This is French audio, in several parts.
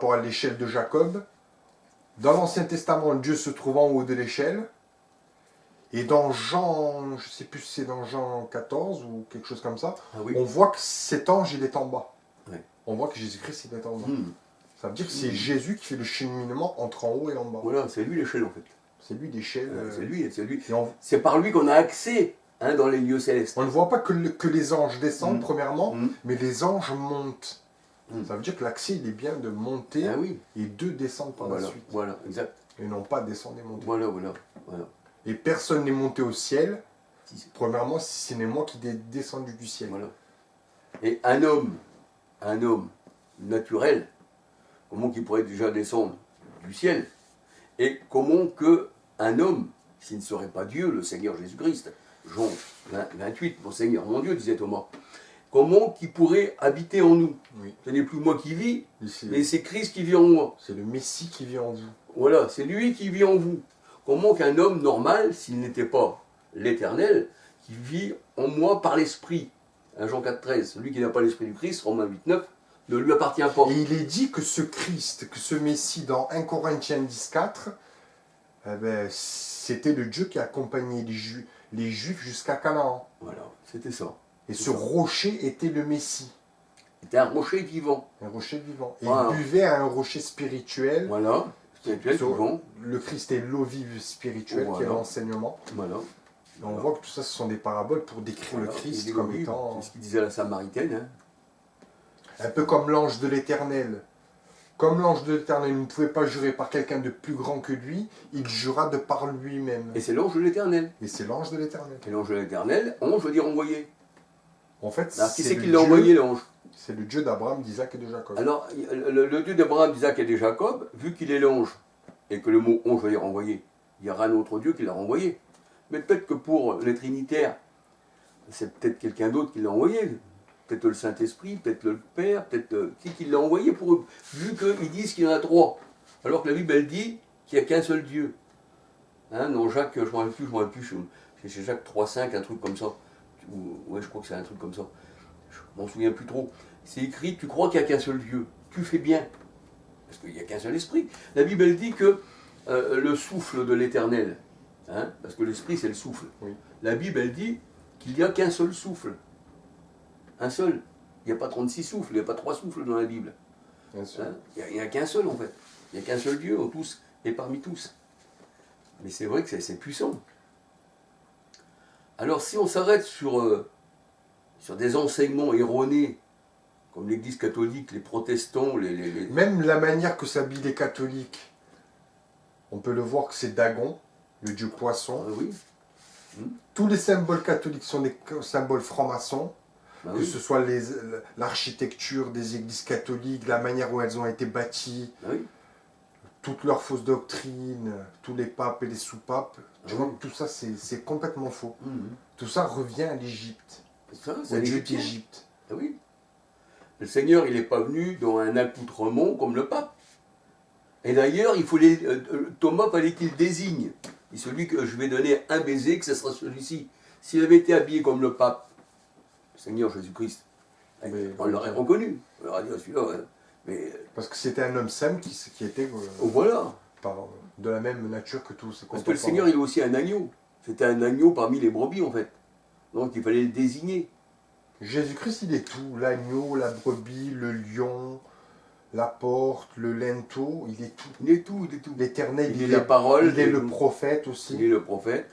rapport à l'échelle de Jacob. Dans l'Ancien Testament, Dieu se trouve en haut de l'échelle. Et dans Jean, je ne sais plus si c'est dans Jean 14 ou quelque chose comme ça, oui. on voit que cet ange, il est en bas. Ouais. On voit que Jésus-Christ, il est en bas. Mmh. Ça veut dire que c'est Jésus qui fait le cheminement entre en haut et en bas. Voilà, c'est lui l'échelle en fait. C'est lui l'échelle. C'est lui. Et C'est par lui qu'on a accès dans les lieux célestes. on ne voit pas que les anges descendent, Mmh. premièrement, Mmh. mais les anges montent. Mmh. Ça veut dire que l'accès, il est bien de monter Ah oui. et de descendre par la suite. Voilà, exact. Et non pas descendre et monter. Voilà. Et personne n'est monté au ciel, Si. premièrement, si ce n'est moi qui est descendu du ciel. Voilà. Et un homme naturel, comment qu'il pourrait déjà descendre du ciel? Et comment un homme, s'il ne serait pas Dieu, le Seigneur Jésus-Christ, Jean 28, mon Seigneur, mon Dieu, disait Thomas, comment qu'il pourrait habiter en nous? Oui. Ce n'est plus moi qui vis, Et mais c'est Christ qui vit en moi. c'est le Messie qui vit en vous. Voilà, c'est lui qui vit en vous. Comment qu'un homme normal, s'il n'était pas l'Éternel, qui vit en moi par l'Esprit, 1 Jean 4,13, celui qui n'a pas l'Esprit du Christ, Romains 8,9, ne lui appartient pas. Et il est dit que ce Christ, que ce Messie, dans 1 Corinthiens 10,4, c'était le Dieu qui accompagnait les Juifs jusqu'à Canaan. Voilà, c'était ça. Et ce rocher était le Messie, C'était un rocher vivant. un rocher vivant. Et Voilà. il buvait à un rocher spirituel. Voilà, spirituel, Sur- vivant. Le Christ est l'eau vive spirituelle, qui est Voilà. l'enseignement. Voilà. Et on voit que tout ça, ce sont des paraboles pour décrire Voilà. le Christ Et comme oui, étant c'est ce qu'il disait à la Samaritaine. Hein. un peu comme l'ange de l'Éternel. Comme l'ange de l'Éternel ne pouvait pas jurer par quelqu'un de plus grand que lui, il jura de par lui-même. Et c'est l'ange de l'Éternel. Et c'est l'ange de l'Éternel. Et l'ange de l'Éternel, ange veut dire envoyé. En fait, Alors qui c'est le qui l'a Dieu- envoyé l'ange? C'est le Dieu d'Abraham, d'Isaac et de Jacob. Alors, le Dieu d'Abraham, d'Isaac et de Jacob, vu qu'il est l'ange, et que le mot ange veut dire envoyé, il y aura un autre Dieu qui l'a renvoyé. Mais peut-être que pour les Trinitaires, c'est peut-être quelqu'un d'autre qui l'a envoyé. Peut-être le Saint-Esprit, peut-être le Père, peut-être qui l'a envoyé pour eux. Vu qu'ils disent qu'il y en a trois. Alors que la Bible, elle dit qu'il n'y a qu'un seul Dieu. Hein, dans Jacques, je ne me rappelle plus, c'est chez Jacques 3,5, un truc comme ça. Ouais, je crois que c'est un truc comme ça. Je m'en souviens plus trop. C'est écrit, tu crois qu'il n'y a qu'un seul Dieu. Tu fais bien. Parce qu'il n'y a qu'un seul esprit. La Bible, elle dit que le souffle de l'Éternel, hein, parce que l'esprit, c'est le souffle. Oui. La Bible, elle dit qu'il n'y a qu'un seul souffle. Un seul. Il n'y a pas 36 souffles, il n'y a pas 3 souffles dans la Bible. Bien sûr. Hein, il n'y a qu'un seul, en fait. Il n'y a qu'un seul Dieu, en tous et parmi tous. Mais c'est vrai que c'est puissant. Alors, si on s'arrête sur des enseignements erronés, comme l'Église catholique, les protestants, Même la manière que s'habillent les catholiques, on peut le voir que c'est Dagon, le dieu poisson. oui. Tous les symboles catholiques sont des symboles francs-maçons, Bah que oui. ce soit l'architecture des églises catholiques, la manière où elles ont été bâties, Bah oui. toutes leurs fausses doctrines, tous les papes et les sous-papes. Tu Ah vois oui. que tout ça, c'est complètement faux. Mhm. Tout ça revient à l'Égypte, C'est ça, au c'est dieu l'Égyptien. d'Égypte. Ah oui. Le Seigneur, il n'est pas venu dans un accoutrement comme le pape. Et d'ailleurs, Thomas fallait qu'il désigne. Et celui que je vais donner un baiser, que ce sera celui-ci. S'il avait été habillé comme le pape, le Seigneur Jésus-Christ, Mais- on l'aurait reconnu. On aurait dit, celui-là, ouais. Mais Parce que c'était un homme simple qui était voilà. de la même nature que tous ses Parce que le contemporains. Seigneur, il est aussi un agneau. C'était un agneau parmi les brebis, en fait. Donc il fallait le désigner. Jésus-Christ, il est tout. L'agneau, la brebis, le lion, la porte, le linteau, il est tout. Il est tout, il est tout. L'éternel, Il est la parole, il est il le est- prophète aussi. Il est le prophète,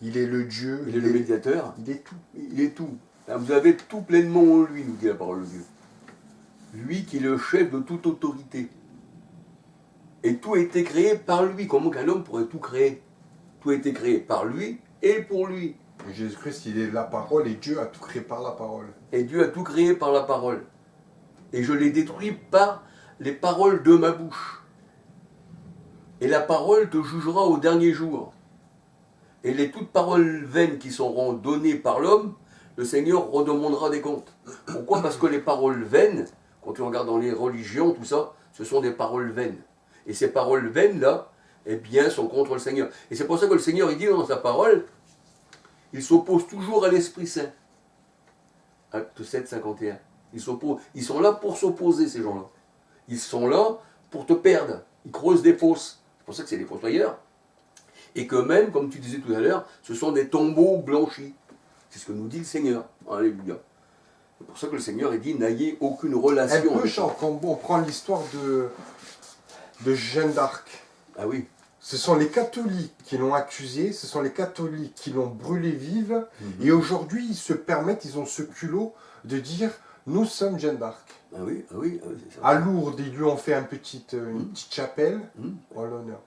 Il est le Dieu. il est le médiateur. Il est tout. Il est tout. Là, vous avez tout pleinement en lui, nous dit la parole de Dieu. Lui qui est le chef de toute autorité. Et tout a été créé par lui. Comment qu'un homme pourrait tout créer? Tout a été créé par lui et pour lui. Et Jésus-Christ, il est la parole et Dieu a tout créé par la parole. Et Dieu a tout créé par la parole. Et je l'ai détruit par les paroles de ma bouche. Et la parole te jugera au dernier jour. Et les toutes paroles vaines qui seront données par l'homme, le Seigneur redemandera des comptes. Pourquoi? Parce que les paroles vaines, quand tu regardes dans les religions, tout ça, ce sont des paroles vaines. Et ces paroles vaines-là, eh bien, sont contre le Seigneur. Et c'est pour ça que le Seigneur, il dit dans sa parole, il s'oppose toujours à l'Esprit Saint. Acte 7, 51. Ils sont là pour s'opposer, ces gens-là. Ils sont là pour te perdre. Ils creusent des fosses. C'est pour ça que c'est des fossoyeurs. Et que même, comme tu disais tout à l'heure, ce sont des tombeaux blanchis. C'est ce que nous dit le Seigneur. Alléluia. C'est pour ça que le Seigneur, il dit, n'ayez aucune Un relation. peu, avec genre, quand on prend l'histoire de Jeanne d'Arc. Ah oui. Ce sont les catholiques qui l'ont accusée, ce sont les catholiques qui l'ont brûlée vive, Mhm. et aujourd'hui ils se permettent, ils ont ce culot de dire nous sommes Jeanne d'Arc. Ah oui, ah oui, ah oui, c'est ça. À Lourdes, ils lui ont fait une petite chapelle Mhm. en l'honneur.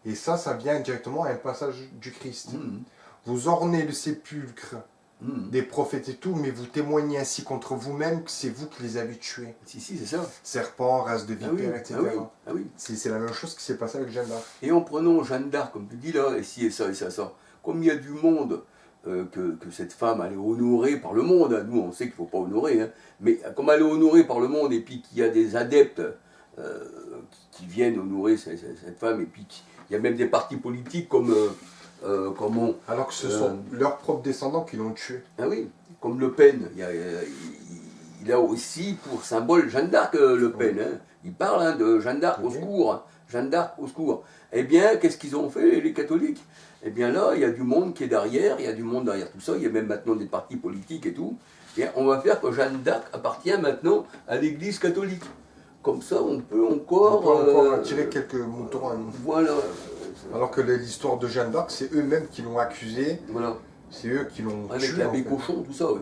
Et ça vient directement à un passage du Christ. Mhm. Vous ornez le sépulcre Mhm. des prophètes et tout, mais vous témoignez ainsi contre vous-même que c'est vous qui les avez tués. Si, si, c'est ça. Serpents, race de Ah oui, vipères, etc. ah oui, ah oui. C'est la même chose qui s'est passé avec Jeanne d'Arc. Et en prenant Jeanne d'Arc, comme tu dis là, et ci et ça, comme il y a du monde que cette femme elle est honorée par le monde, hein, nous on sait qu'il ne faut pas honorer, hein, mais comme elle est honorée par le monde et puis qu'il y a des adeptes qui viennent honorer cette femme, et puis il y a même des partis politiques comme Alors que ce sont leurs propres descendants qui l'ont tué. ah oui, comme Le Pen, il a aussi pour symbole Jeanne d'Arc, Le Pen. Hein. Il parle hein, de Jeanne d'Arc au secours. Hein. Jeanne d'Arc au secours. Eh bien, qu'est-ce qu'ils ont fait, les catholiques? Eh bien là, il y a du monde qui est derrière, il y a du monde derrière tout ça, il y a même maintenant des partis politiques et tout. Et on va faire que Jeanne d'Arc appartient maintenant à l'Église catholique. Comme ça, on peut encore... On peut encore attirer quelques moutons à nous. Voilà. Alors que l'histoire de Jeanne d'Arc, c'est eux-mêmes qui l'ont accusé, Voilà. c'est eux qui l'ont Avec tué. l'abbé en fait. Cochon, tout ça, oui.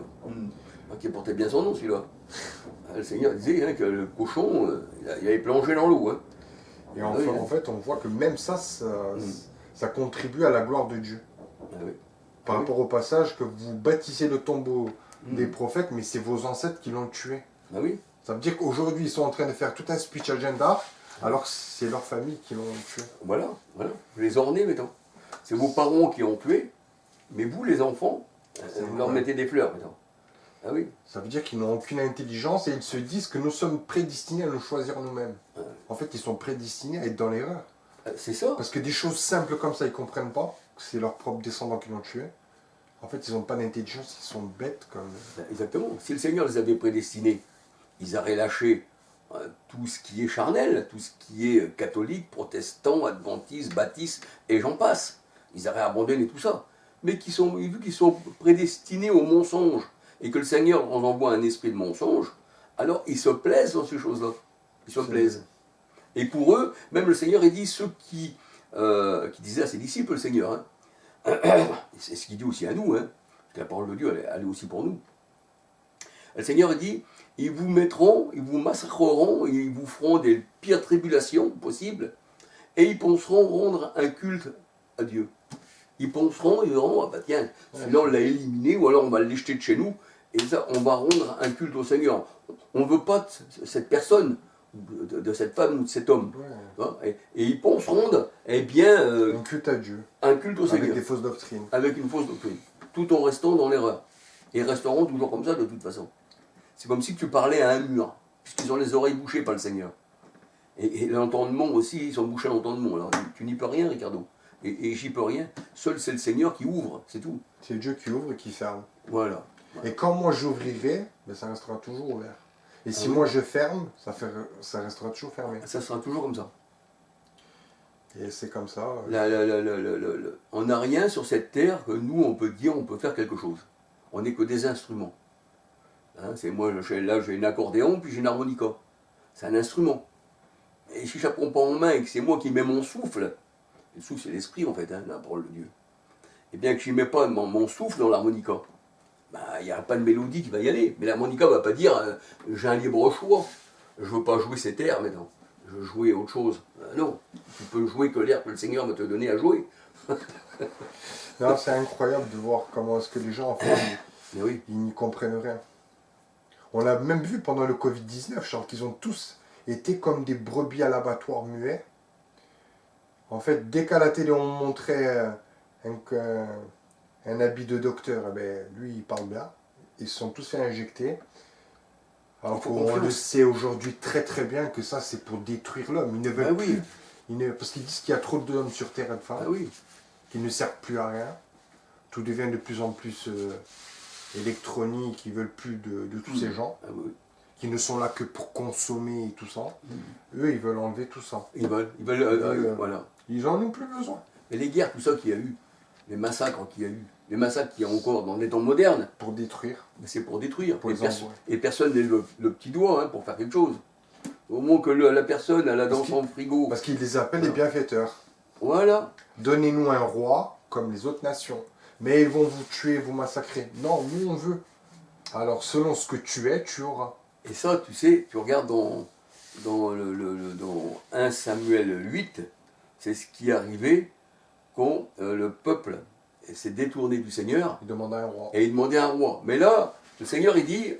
Qui portait bien son nom, celui-là. Le Seigneur disait hein, que le cochon, il avait plongé dans l'eau. Hein. Et Ah oui, en fait, on voit que même ça contribue à la gloire de Dieu. Ah oui. Par Ah oui. rapport au passage que vous bâtissez le tombeau Mhm. des prophètes, mais c'est vos ancêtres qui l'ont tué. Ah oui. Ça veut dire qu'aujourd'hui, ils sont en train de faire tout un speech à Jeanne d'Arc, alors que c'est leur famille qui l'ont tué. Voilà, voilà. Vous les ornez maintenant. C'est vos parents qui ont tué, mais vous, les enfants, vous leur mettez des fleurs maintenant. Ah oui. Ça veut dire qu'ils n'ont aucune intelligence et ils se disent que nous sommes prédestinés à nous choisir nous-mêmes. Ouais. En fait, ils sont prédestinés à être dans l'erreur. C'est ça. Parce que des choses simples comme ça, ils ne comprennent pas, que c'est leurs propres descendants qui l'ont tué. En fait, ils n'ont pas d'intelligence, ils sont bêtes comme... Exactement. Si le Seigneur les avait prédestinés, ils auraient lâché tout ce qui est charnel, tout ce qui est catholique, protestant, adventiste, baptiste, et j'en passe. Ils auraient abandonné tout ça. Mais vu qu'ils sont prédestinés au mensonge, et que le Seigneur leur envoie un esprit de mensonge, alors ils se plaisent dans ces choses-là. Ils se plaisent. Et pour eux, même le Seigneur, il dit ceux qui disaient à ses disciples, le Seigneur, hein, c'est ce qu'il dit aussi à nous, hein, parce que la parole de Dieu, elle est aussi pour nous. Le Seigneur dit, ils vous mettront, ils vous massacreront, ils vous feront des pires tribulations possibles, et ils penseront rendre un culte à Dieu. Ils penseront, ils diront, ah bah tiens, celui-là on l'a éliminé, ou alors on va le jeter de chez nous, et ça, on va rendre un culte au Seigneur. On ne veut pas de cette personne, de cette femme ou de cet homme. Ouais. Hein, et ils penseront, eh bien, Un culte à Dieu, un culte au avec Seigneur, des fausses doctrines. avec une fausse doctrine, tout en restant dans l'erreur. Et ils resteront toujours comme ça de toute façon. C'est comme si tu parlais à un mur, puisqu'ils ont les oreilles bouchées par le Seigneur. Et l'entendement aussi, ils sont bouchés à l'entendement. Alors tu n'y peux rien, Ricardo. Et j'y peux rien. Seul c'est le Seigneur qui ouvre, c'est tout. C'est Dieu qui ouvre et qui ferme. Voilà. Et quand moi j'ouvrirai, ben, ça restera toujours ouvert. Et si oui. moi je ferme, ça restera toujours fermé. Ça sera toujours comme ça. Et c'est comme ça. On n'a rien sur cette terre que nous, on peut dire, on peut faire quelque chose. On n'est que des instruments. Hein, c'est moi, là j'ai un accordéon, puis j'ai une harmonica. C'est un instrument. Et si je ne prends pas en main et que c'est moi qui mets mon souffle, le souffle c'est l'esprit en fait, hein, la parole de Dieu. Et bien que je n'y mets pas mon souffle dans l'harmonica, bah, il n'y a pas de mélodie qui va y aller. Mais l'harmonica ne va pas dire j'ai un libre choix, je ne veux pas jouer cet air maintenant, je veux jouer autre chose. Non, tu peux jouer que l'air que le Seigneur va te donner à jouer. Non, c'est incroyable de voir comment est-ce que les gens, en fait, Mais oui. ils n'y comprennent rien. On l'a même vu pendant le Covid-19, Charles, qu'ils ont tous été comme des brebis à l'abattoir muets. En fait, dès qu'à la télé on montrait un habit de docteur, eh ben, lui il parle bien. Ils se sont tous fait injecter. Alors qu'on le sait aujourd'hui très très bien que ça c'est pour détruire l'homme. Ils ne veulent plus. Parce qu'ils disent qu'il y a trop d'hommes sur Terre et de femmes. Ah oui. Qui ne servent plus à rien. Tout devient de plus en plus électronique. Ils ne veulent plus de tous ces gens. Ah oui. qui ne sont là que pour consommer et tout ça, eux, ils veulent enlever tout ça. Ils veulent voilà. Ils en ont plus besoin. Et les guerres, tout ça qu'il y a eu, les massacres qu'il y a eu, les massacres qu'il y a encore dans les temps modernes, Pour détruire. c'est pour détruire. Pour Et, les envoyer. et personne n'a le petit doigt pour faire quelque chose. Au moment que la personne, elle a dans son frigo. Parce qu'ils les appellent les bienfaiteurs. Voilà. Donnez-nous un roi comme les autres nations. Mais ils vont vous tuer, vous massacrer. Non, nous on veut. Alors selon ce que tu es, tu auras. Et ça, tu sais, tu regardes dans 1 Samuel 8, c'est ce qui est arrivé quand le peuple s'est détourné du Seigneur Il demande un roi. et il demandait un roi. Mais là, le Seigneur, il dit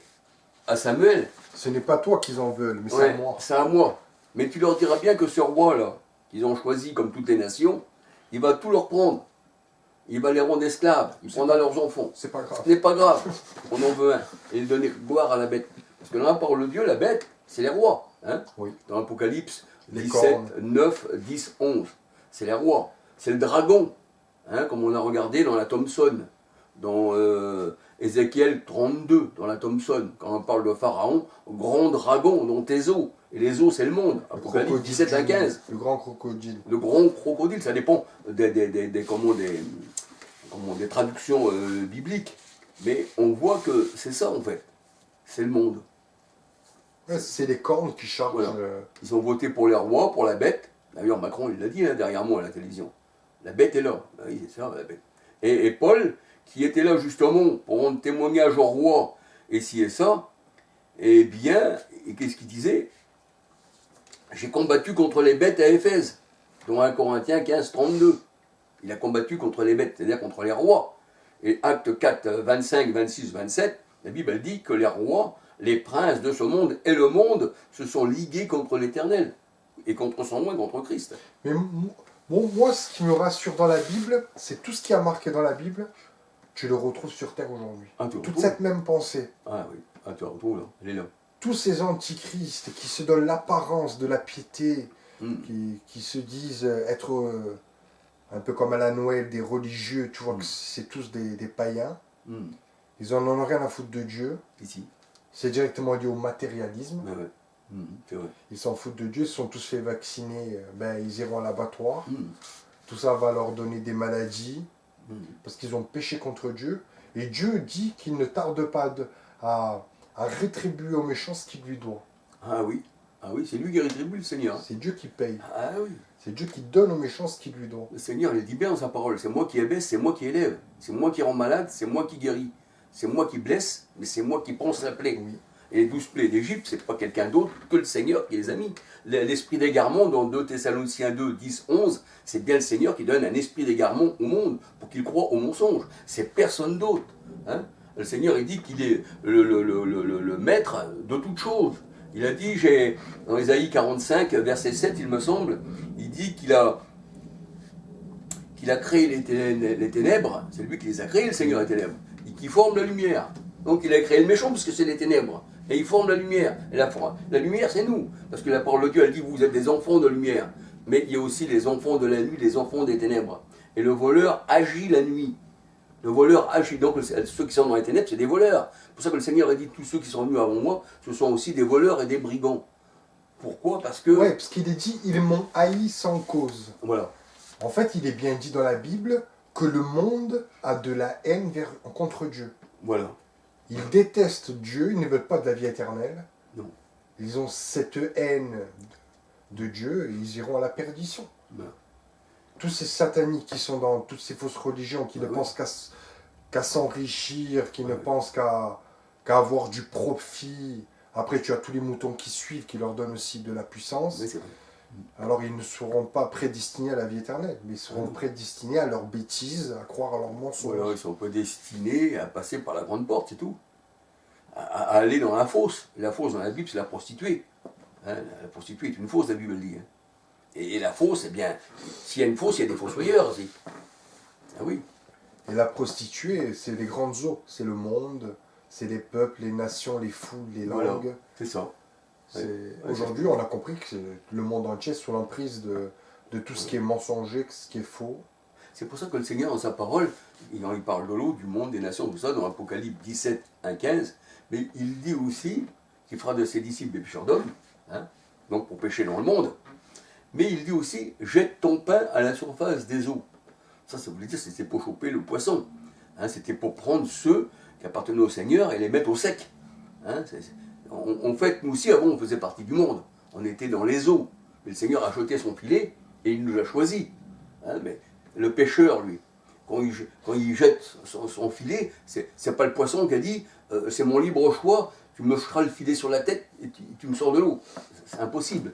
à Samuel, Ce n'est pas toi qu'ils en veulent, mais c'est ouais, à moi. c'est à moi. Mais tu leur diras bien que ce roi-là, qu'ils ont choisi comme toutes les nations, il va tout leur prendre. Il va les rendre esclaves, il prendra leurs enfants. C'est pas grave. Ce n'est pas grave, on en veut un. Et il donnait gloire à la bête. Parce que dans la parole de Dieu, la bête, c'est les rois. Hein, Oui. dans l'Apocalypse Les 17, cornes. 9, 10, 11. C'est les rois. C'est le dragon, hein, comme on a regardé dans la Thomson. Dans Ézéchiel 32, dans la Thomson. Quand on parle de Pharaon, grand dragon dans tes eaux. Et les eaux, c'est le monde. Le Apocalypse crocodile 17 à 15. Le grand crocodile. Le grand crocodile, ça dépend des traductions bibliques. Mais on voit que c'est ça en fait. C'est le monde. Ouais, c'est les cornes qui chargent. Voilà. Ils ont voté pour les rois, pour la bête. D'ailleurs, Macron, il l'a dit derrière moi à la télévision. La bête est là. Ah oui, c'est ça, la bête. Et Paul, qui était là justement pour rendre témoignage au roi, et ci et ça, eh bien, et qu'est-ce qu'il disait? J'ai combattu contre les bêtes à Éphèse, dont 1 Corinthiens 15, 32. Il a combattu contre les bêtes, c'est-à-dire contre les rois. Et Acte 4, 25, 26, 27, la Bible elle dit que les rois, les princes de ce monde et le monde se sont ligués contre l'Éternel, et contre son nom et contre Christ. Mais moi, ce qui me rassure dans la Bible, c'est tout ce qui a marqué dans la Bible, tu le retrouves sur Terre aujourd'hui. Ah, tu Toute retrouves? cette même pensée. Ah oui, ah, tu la retrouves là, elle est là. Tous ces antichrists qui se donnent l'apparence de la piété, Mm. qui se disent être un peu comme à la Noël, des religieux, tu vois que c'est tous des païens. Mm. Ils en ont rien à foutre de Dieu. Ici. C'est directement lié au matérialisme. Ouais, ouais. Mm, c'est vrai. Ils s'en foutent de Dieu, ils se sont tous fait vacciner, ils iront à l'abattoir. Mm. Tout ça va leur donner des maladies, Mm. parce qu'ils ont péché contre Dieu. Et Dieu dit qu'il ne tarde pas à rétribuer aux méchants ce qu'il lui doit. Ah oui, c'est lui qui rétribue le Seigneur. C'est Dieu qui paye. Ah oui. C'est Dieu qui donne aux méchants ce qu'il lui doit. Le Seigneur, il dit bien dans sa parole, c'est moi qui abaisse, c'est moi qui élève, c'est moi qui rend malade, c'est moi qui guérit, c'est moi qui blesse, mais c'est moi qui pense la plaie. Oui. Et les 12 plaies d'Égypte, c'est pas quelqu'un d'autre que le Seigneur qui les a mis. L'esprit d'égarement dans 2 Thessaloniciens 2, 10, 11, c'est bien le Seigneur qui donne un esprit d'égarement au monde pour qu'il croit au mensonge. C'est personne d'autre. Hein. Le Seigneur, il dit qu'il est le maître de toutes choses. Il a dit, dans Ésaïe 45, verset 7, il me semble, il dit qu'il a créé les ténèbres, c'est lui qui les a créées, le Seigneur, les ténèbres, et qui forme la lumière. Donc il a créé le méchant parce que c'est les ténèbres. Et il forme la lumière. Et la lumière, c'est nous. Parce que la parole de Dieu, elle dit, vous êtes des enfants de lumière. Mais il y a aussi les enfants de la nuit, les enfants des ténèbres. Et le voleur agit la nuit. Le voleur agit. Donc ceux qui sont dans les ténèbres, c'est des voleurs. C'est pour ça que le Seigneur a dit, tous ceux qui sont venus avant moi, ce sont aussi des voleurs et des brigands. Pourquoi? Parce que... Ouais, parce qu'il est dit, ils m'ont haï sans cause. Voilà. En fait, il est bien dit dans la Bible que le monde a de la haine contre Dieu. Voilà. Ils détestent Dieu, ils ne veulent pas de la vie éternelle. Non. Ils ont cette haine de Dieu et ils iront à la perdition. Ben. Tous ces sataniques qui sont dans toutes ces fausses religions, qui ne pensent qu'à s'enrichir, qui ne pensent qu'à avoir du profit. Après, tu as tous les moutons qui suivent, qui leur donnent aussi de la puissance. Mais c'est vrai. Alors, ils ne seront pas prédestinés à la vie éternelle, mais ils seront prédestinés à leurs bêtises, à croire à leurs mensonges. Voilà, ils sont prédestinés à passer par la grande porte, c'est tout. À aller dans la fosse. La fosse dans la Bible, c'est la prostituée. Hein, la prostituée est une fosse, la Bible dit. Hein. Et la fosse, eh bien, s'il y a une fosse, il y a des fossoyeurs aussi. Ah oui. Et la prostituée, c'est les grandes eaux, c'est le monde, c'est les peuples, les nations, les foules, les langues. Voilà, c'est ça. Aujourd'hui, on a compris que le monde entier est sous l'emprise de tout ce qui est mensonger, ce qui est faux. C'est pour ça que le Seigneur, dans sa parole, il parle de l'eau, du monde, des nations, tout ça, dans Apocalypse 17, 1, 15, mais il dit aussi qui fera de ses disciples des pêcheurs d'hommes, hein, donc pour pêcher dans le monde. Mais il dit aussi, jette ton pain à la surface des eaux. Ça voulait dire, c'était pour choper le poisson. Hein, c'était pour prendre ceux qui appartenaient au Seigneur et les mettre au sec. Hein, en fait, nous aussi, avant, on faisait partie du monde. On était dans les eaux. Mais le Seigneur a jeté son filet et il nous a choisis. Hein, mais le pêcheur, lui, quand il jette son filet, c'est pas le poisson qui a dit c'est mon libre choix, tu me jeteras le filet sur la tête et tu me sors de l'eau. C'est impossible.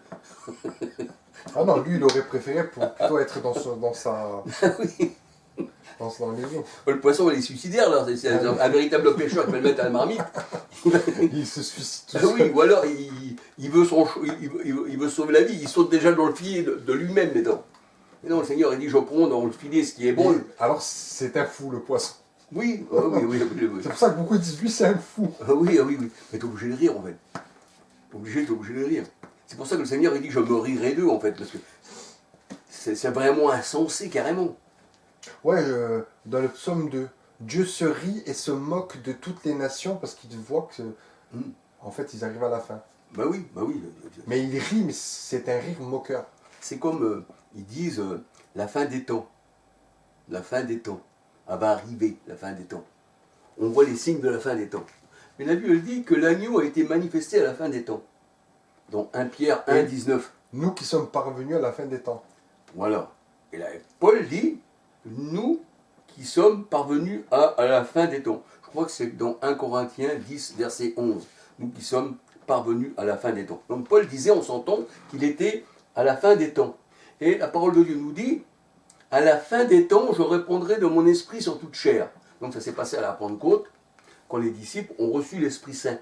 Ah non, lui, il aurait préféré pour plutôt être dans sa. Oui. Dans les eaux. Le poisson, il est suicidaire, là. C'est un véritable pêcheur qui va le mettre à la marmite. Il se suicide tout seul. Oui, ou alors il veut sauver la vie, il saute déjà dans le filet de lui-même, mesdames. Mais non, le Seigneur, il dit, je prends dans le filet ce qui est bon. Alors, c'est un fou, le poisson. Oui, oui. C'est pour ça que beaucoup disent, lui, c'est un fou. Oui. Mais t'es obligé de rire, en fait. T'es obligé de rire. C'est pour ça que le Seigneur, il dit, je me rirai d'eux, en fait, parce que c'est vraiment insensé, carrément. Ouais, dans le psaume 2, Dieu se rit et se moque de toutes les nations parce qu'il voit que, en fait, ils arrivent à la fin. Bah oui. Mais il rit, mais c'est un rire moqueur. C'est comme, ils disent, la fin des temps. La fin des temps. Elle va arriver, la fin des temps. On voit les signes de la fin des temps. Mais la Bible dit que l'agneau a été manifesté à la fin des temps. Dans 1 Pierre 1, 19. Nous qui sommes parvenus à la fin des temps. Voilà. Et là, Paul dit, nous qui sommes parvenus à la fin des temps. Je crois que c'est dans 1 Corinthiens 10, verset 11. Nous qui sommes parvenus à la fin des temps. Donc Paul disait, on s'entend, qu'il était à la fin des temps. Et la parole de Dieu nous dit, à la fin des temps, je répondrai de mon esprit sur toute chair. Donc ça s'est passé à la Pentecôte, quand les disciples ont reçu l'Esprit Saint.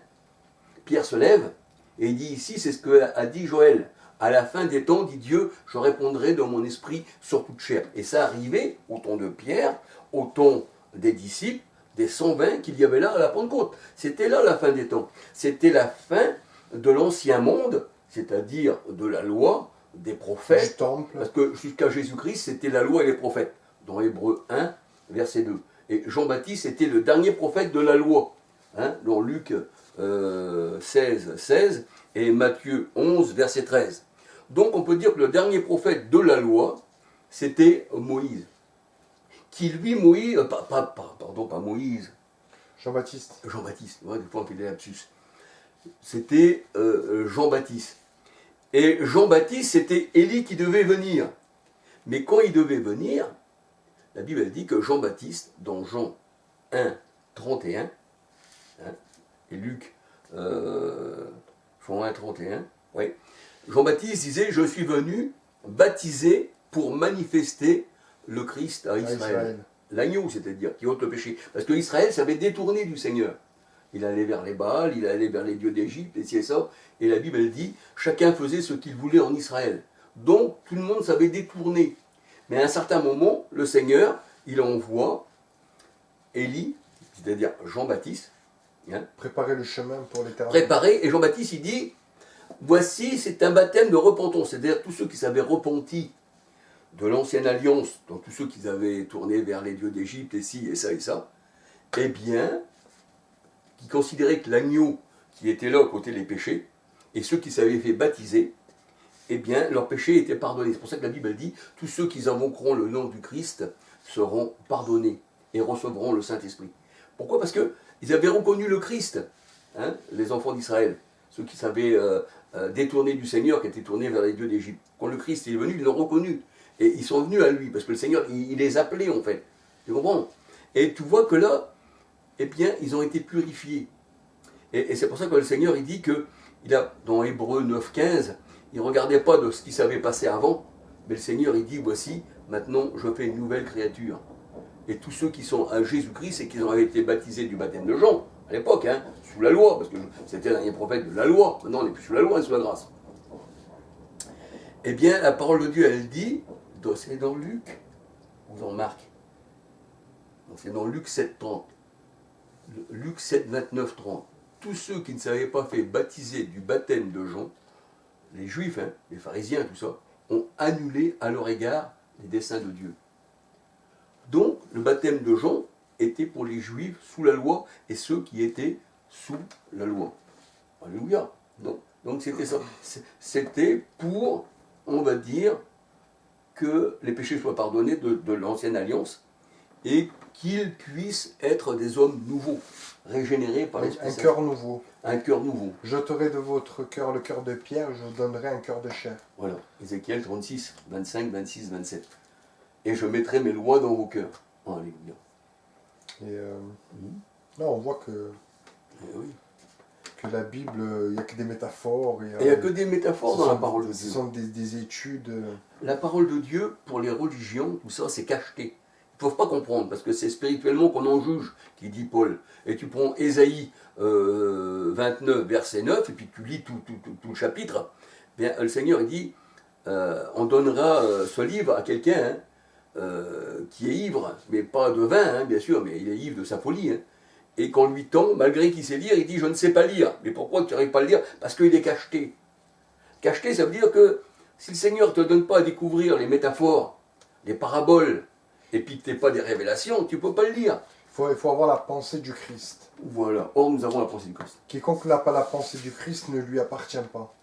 Pierre se lève et il dit ici, c'est ce qu'a dit Joël. À la fin des temps, dit Dieu, je répondrai de mon esprit sur toute chair. Et ça arrivait au temps de Pierre, au temps des disciples, des 120 qu'il y avait là à la Pentecôte. C'était là la fin des temps. C'était la fin de l'ancien monde, c'est-à-dire de la loi, des prophètes. Du temple. Parce que jusqu'à Jésus-Christ, c'était la loi et les prophètes. Dans Hébreux 1, verset 2. Et Jean-Baptiste était le dernier prophète de la loi. Hein, dans Luc 16, 16 et Matthieu 11, verset 13. Donc on peut dire que le dernier prophète de la loi, c'était Moïse. Qui lui, Moïse, pas Moïse. Jean-Baptiste. Jean-Baptiste, ouais, des fois on fait des lapsus. C'était Jean-Baptiste. Et Jean-Baptiste, c'était Élie qui devait venir. Mais quand il devait venir, la Bible elle dit que Jean-Baptiste, dans Jean 1, 31, hein, et Luc, Jean 1, 31, ouais, Jean-Baptiste disait, je suis venu baptiser pour manifester le Christ à Israël. L'agneau, c'est-à-dire, qui ôte le péché. Parce que Israël s'avait détourné du Seigneur. Il allait vers les Baals, il allait vers les dieux d'Égypte, et ci et ça. Et la Bible, elle dit, chacun faisait ce qu'il voulait en Israël. Donc, tout le monde s'avait détourné. Mais à un certain moment, le Seigneur, il envoie Élie, c'est-à-dire Jean-Baptiste. Hein, préparer le chemin pour l'éternel. Préparer, et Jean-Baptiste, il dit, voici, c'est un baptême de repentance. C'est-à-dire tous ceux qui s'avaient repenti de l'ancienne alliance, donc tous ceux qui avaient tourné vers les dieux d'Égypte, et ci, et ça, eh bien, qui considéraient que l'agneau qui était là, côté les péchés, et ceux qui s'avaient fait baptiser, eh bien, leurs péchés étaient pardonnés. C'est pour ça que la Bible dit, tous ceux qui invoqueront le nom du Christ seront pardonnés et recevront le Saint-Esprit. Pourquoi? Parce qu'ils avaient reconnu le Christ, hein, les enfants d'Israël, ceux qui s'avaient détourné du Seigneur, qui étaient tournés vers les dieux d'Égypte. Quand le Christ est venu, ils l'ont reconnu. Et ils sont venus à lui, parce que le Seigneur, il les appelait en fait. Tu comprends? Et tu vois que là, eh bien, ils ont été purifiés. Et c'est pour ça que le Seigneur, il dit que, dans Hébreux 9, 15, il ne regardait pas de ce qui s'avait passé avant, mais le Seigneur, il dit, voici, maintenant, je fais une nouvelle créature. Et tous ceux qui sont à Jésus-Christ et qui ont été baptisés du baptême de Jean, à l'époque, hein, sous la loi, parce que c'était le dernier prophète de la loi, maintenant on n'est plus sous la loi, on est sous la grâce. Eh bien, la parole de Dieu, elle dit, c'est dans Luc, ou dans Marc, c'est dans Luc 7, 30. Luc 7, 29, 30. Tous ceux qui ne s'avaient pas fait baptiser du baptême de Jean, les juifs, hein, les pharisiens, tout ça, ont annulé à leur égard les desseins de Dieu. Donc, le baptême de Jean était pour les juifs sous la loi et ceux qui étaient sous la loi. Alléluia. Donc c'était ça. C'était pour, on va dire, que les péchés soient pardonnés de l'ancienne alliance et qu'ils puissent être des hommes nouveaux, régénérés par l'Esprit Saint. Un cœur nouveau. Un cœur nouveau. J'ôterai de votre cœur le cœur de pierre, je vous donnerai un cœur de chair. Voilà, Ézéchiel 36, 25, 26, 27. Et je mettrai mes lois dans vos cœurs. Alléluia. Et là, on voit Oui. que la Bible, il n'y a que des métaphores. Il n'y a que des métaphores dans la parole de Dieu. Ce sont des études. La parole de Dieu, pour les religions, tout ça, c'est cacheté. Ils ne peuvent pas comprendre, parce que c'est spirituellement qu'on en juge, qui dit Paul. Et tu prends Ésaïe 29, verset 9, et puis tu lis tout le chapitre. Bien, le Seigneur, il dit, on donnera ce livre à quelqu'un qui est ivre, mais pas de vin, bien sûr, mais il est ivre de sa folie. Et qu'on lui tend, malgré qu'il sait lire, il dit, je ne sais pas lire. Mais pourquoi tu n'arrives pas à le lire? Parce qu'il est cacheté. Cacheté, ça veut dire que si le Seigneur ne te donne pas à découvrir les métaphores, les paraboles, et puis que tu n'es pas des révélations, tu ne peux pas le lire. Il faut avoir la pensée du Christ. Voilà. Or, nous avons la pensée du Christ. Quiconque n'a pas la pensée du Christ ne lui appartient pas.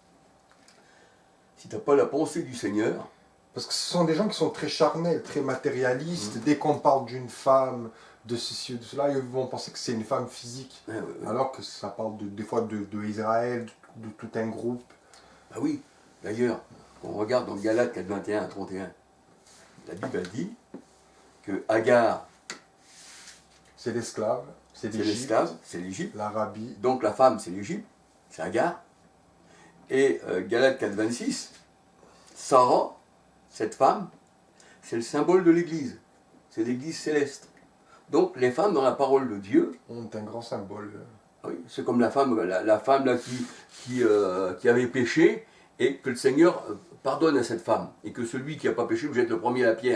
Si tu n'as pas la pensée du Seigneur... Parce que ce sont des gens qui sont très charnels, très matérialistes. Dès qu'on parle d'une femme, de ceci ou de cela, ils vont penser que c'est une femme physique. Ouais. Alors que ça parle des fois de Israël, de tout un groupe. Ah oui. D'ailleurs, on regarde dans Galates 4, 21 à 31. La Bible dit que Agar, C'est l'esclave, c'est l'esclave, c'est l'Égypte. l'Arabie. Donc la femme, c'est l'Égypte, c'est Agar. Et Galates 4, 26, Sarah, cette femme, c'est le symbole de l'Église. C'est l'Église céleste. Donc les femmes dans la parole de Dieu ont un grand symbole. Oui, c'est comme la femme là, qui avait péché et que le Seigneur pardonne à cette femme. Et que celui qui n'a pas péché vous jette le premier la pierre.